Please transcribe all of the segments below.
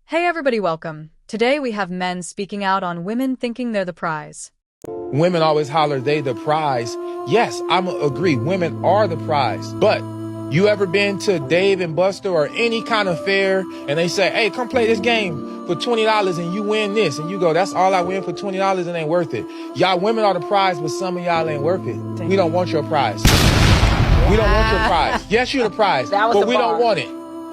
Hey everybody, welcome. Today we have men speaking out on women thinking they're the prize. Women always holler they the prize. Yes, I'm agree. Women are the prize. But you ever been to Dave and Buster or any kind of fair and they say, hey, come play this game for $20 and you win this. And you go, that's all I win for $20 and ain't worth it. Y'all women are the prize, but some of y'all ain't worth it. We don't want your prize. We don't want your prize. Yes, you're the prize, but we don't want it.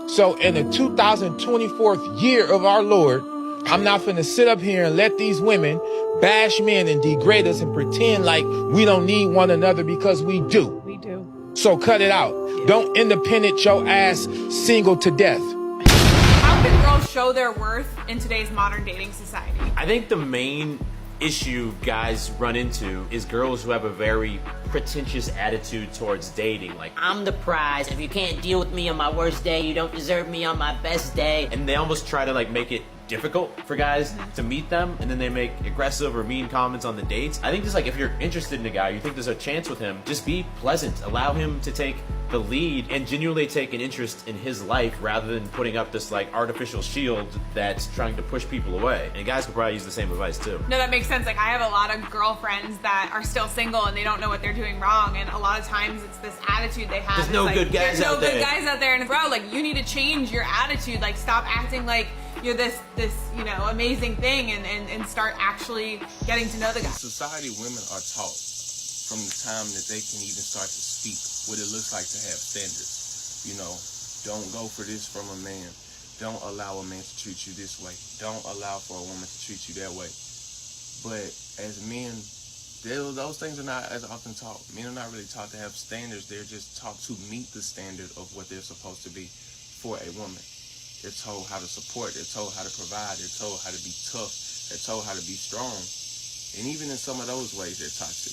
So in the 2024th year of our Lord, I'm not finna sit up here and let these women bash men and degrade us and pretend like we don't need one another because we do. We do. So cut it out. Yeah. Don't independent your ass single to death. How can girls show their worth in today's modern dating society? I think the main issue guys run into is girls who have a very pretentious attitude towards dating. Like, I'm the prize. If you can't deal with me on my worst day, you don't deserve me on my best day. And they almost try to make it difficult for guys to meet them, and then they make aggressive or mean comments on the dates. I think just if you're interested in a guy, you think there's a chance with him, just be pleasant. Allow him to take the lead and genuinely take an interest in his life rather than putting up this artificial shield that's trying to push people away. And guys could probably use the same advice too. No, that makes sense. I have a lot of girlfriends that are still single and they don't know what they're doing wrong, and a lot of times it's this attitude they have. There's no good guys out there. There's no good guys out there, and bro, you need to change your attitude. Stop acting like you're this amazing thing and start actually getting to know the guy. Society, women are taught from the time that they can even start to speak what it looks like to have standards. Don't go for this from a man. Don't allow a man to treat you this way. Don't allow for a woman to treat you that way. But as men, those things are not as often taught. Men are not really taught to have standards. They're just taught to meet the standard of what they're supposed to be for a woman. They're told how to support. They're told how to provide. They're told how to be tough. They're told how to be strong. And even in some of those ways, they're toxic.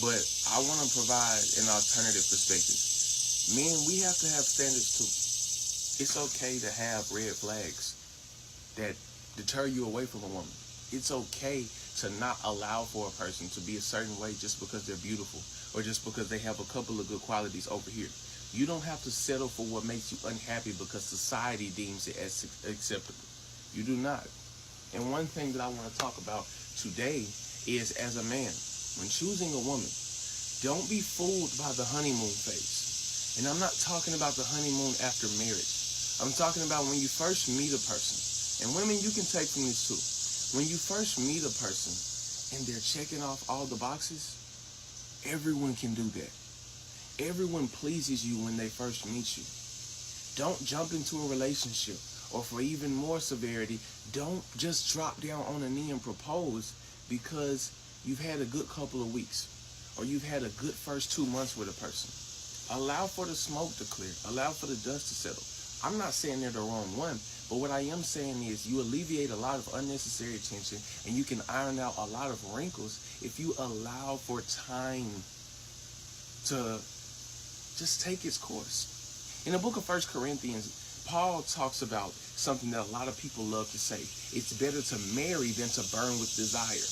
But I want to provide an alternative perspective. Men, we have to have standards too. It's okay to have red flags that deter you away from a woman. It's okay to not allow for a person to be a certain way just because they're beautiful or just because they have a couple of good qualities over here. You don't have to settle for what makes you unhappy because society deems it as acceptable. You do not. And one thing that I want to talk about today is, as a man, when choosing a woman, don't be fooled by the honeymoon phase. And I'm not talking about the honeymoon after marriage. I'm talking about when you first meet a person. And women, you can take from this too. When you first meet a person and they're checking off all the boxes, everyone can do that. Everyone pleases you when they first meet you. Don't jump into a relationship, or for even more severity, don't just drop down on a knee and propose because you've had a good couple of weeks or you've had a good first 2 months with a person. Allow for the smoke to clear. Allow for the dust to settle. I'm not saying they're the wrong one, but what I am saying is you alleviate a lot of unnecessary tension and you can iron out a lot of wrinkles if you allow for time to just take its course. In the book of 1 Corinthians, Paul talks about something that a lot of people love to say. It's better to marry than to burn with desire.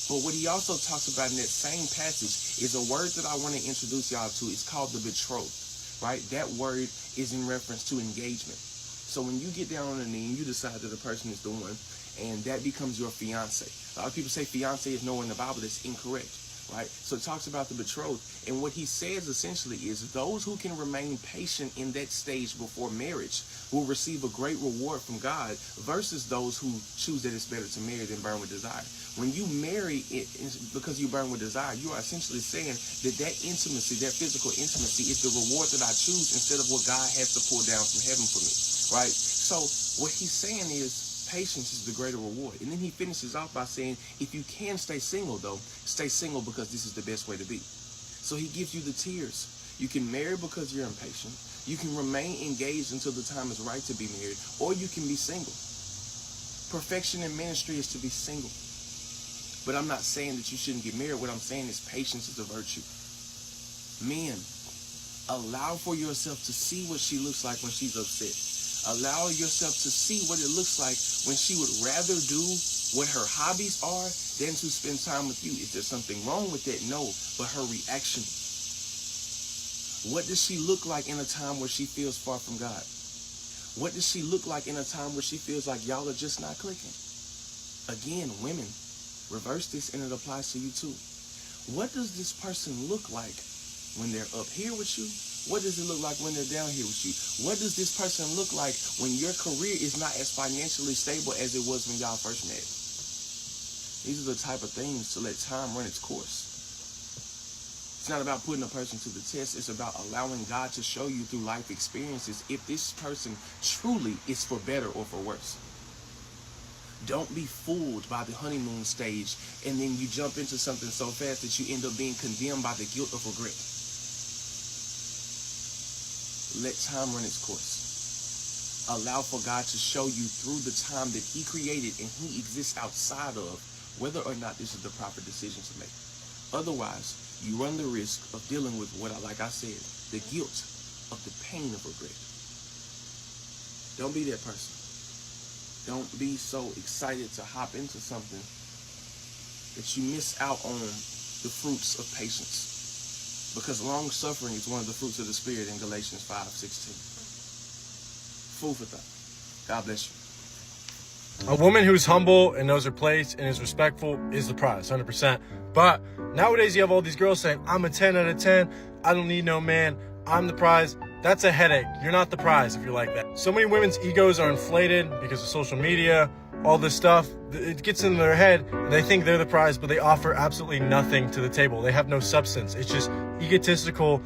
But what he also talks about in that same passage is a word that I want to introduce y'all to. It's called the betrothed, right? That word is in reference to engagement. So when you get down on a knee and you decide that a person is the one, and that becomes your fiance. A lot of people say fiance is nowhere in the Bible. That's incorrect. Right? So it talks about the betrothed. And what he says essentially is those who can remain patient in that stage before marriage will receive a great reward from God versus those who choose that it's better to marry than burn with desire. When you marry it because you burn with desire, you are essentially saying that intimacy, that physical intimacy is the reward that I choose instead of what God has to pour down from heaven for me. Right? So what he's saying is patience is the greater reward. And then he finishes off by saying, if you can stay single, though, stay single because this is the best way to be. So he gives you the tiers. You can marry because you're impatient. You can remain engaged until the time is right to be married, or you can be single. Perfection in ministry is to be single. But I'm not saying that you shouldn't get married. What I'm saying is patience is a virtue. Men, allow for yourself to see what she looks like when she's upset. Allow yourself to see what it looks like when she would rather do what her hobbies are than to spend time with you. Is there something wrong with that? No, but her reaction. What does she look like in a time where she feels far from God? What does she look like in a time where she feels like y'all are just not clicking? Again, women, reverse this and it applies to you too. What does this person look like when they're up here with you? What does it look like when they're down here with you? What does this person look like when your career is not as financially stable as it was when y'all first met? These are the type of things to let time run its course. It's not about putting a person to the test. It's about allowing God to show you through life experiences if this person truly is for better or for worse. Don't be fooled by the honeymoon stage and then you jump into something so fast that you end up being condemned by the guilt of regret. Let time run its course. Allow for God to show you through the time that He created and He exists outside of whether or not this is the proper decision to make. Otherwise, you run the risk of dealing with like I said, the guilt of the pain of regret. Don't be that person. Don't be so excited to hop into something that you miss out on the fruits of patience. Because long suffering is one of the fruits of the Spirit in Galatians 5:16. Food for thought. God bless you. A woman who's humble and knows her place and is respectful is the prize, 100%. But nowadays you have all these girls saying, I'm a 10 out of 10. I don't need no man. I'm the prize. That's a headache. You're not the prize if you're like that. So many women's egos are inflated because of social media, all this stuff. It gets in their head and they think they're the prize, but they offer absolutely nothing to the table. They have no substance. It's just egotistical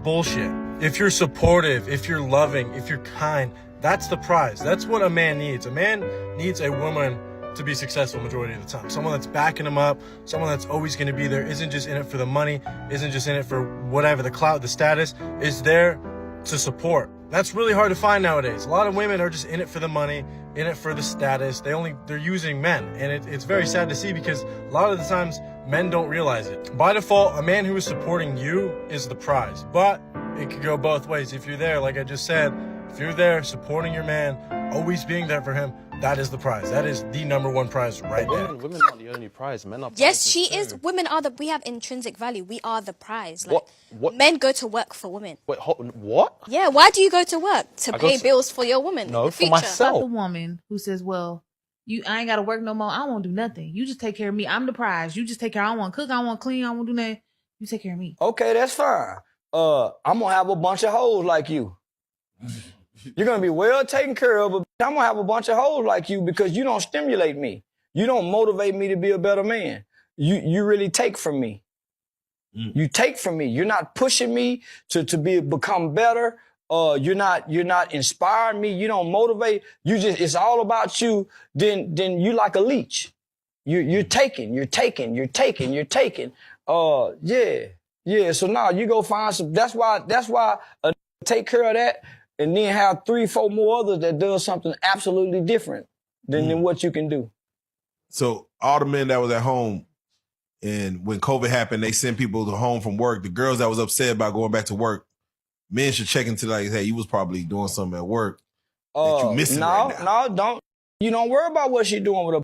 bullshit. If you're supportive, if you're loving, if you're kind, that's the prize. That's what a man needs. A man needs a woman to be successful majority of the time. Someone that's backing him up, someone that's always going to be there, isn't just in it for the money, isn't just in it for whatever, the clout, the status, is there to support. That's really hard to find nowadays. A lot of women are just in it for the money, in it for the status. They're using men. And it's very sad to see because a lot of the times men don't realize it. By default, a man who is supporting you is the prize. But it could go both ways. If you're there, like I just said, if you're there supporting your man, always being there for him, that is the prize. That is the number one prize right there. Women aren't the only prize. Men are prizes Yes, she too. is. Women are we have intrinsic value. We are the prize. Like, What? Men go to work for women. Wait, what? Yeah, why do you go to work? To I go pay to- bills for your woman. No, in the for future. myself. A woman who says, well, I ain't got to work no more. I won't do nothing. You just take care of me. I'm the prize. You just take care. I don't want to cook. I don't want to clean. I don't want to do nothing. You take care of me. Okay, that's fine. I'm going to have a bunch of hoes like you. You're going to be well taken care of, but I'm going to have a bunch of hoes like you because you don't stimulate me. You don't motivate me to be a better man. You really take from me. You take from me. You're not pushing me to become better. You're not inspiring me. You don't motivate. It's all about you. Then you like a leech. You're taking. Yeah. So now you go find some. That's why take care of that. And then have 3-4 more others that does something absolutely different than what you can do. So all the men that was at home and when COVID happened, they sent people to home from work. The girls that was upset about going back to work, men should check into like, hey, you was probably doing something at work that you missing right now. No, don't. You don't worry about what she's doing with her.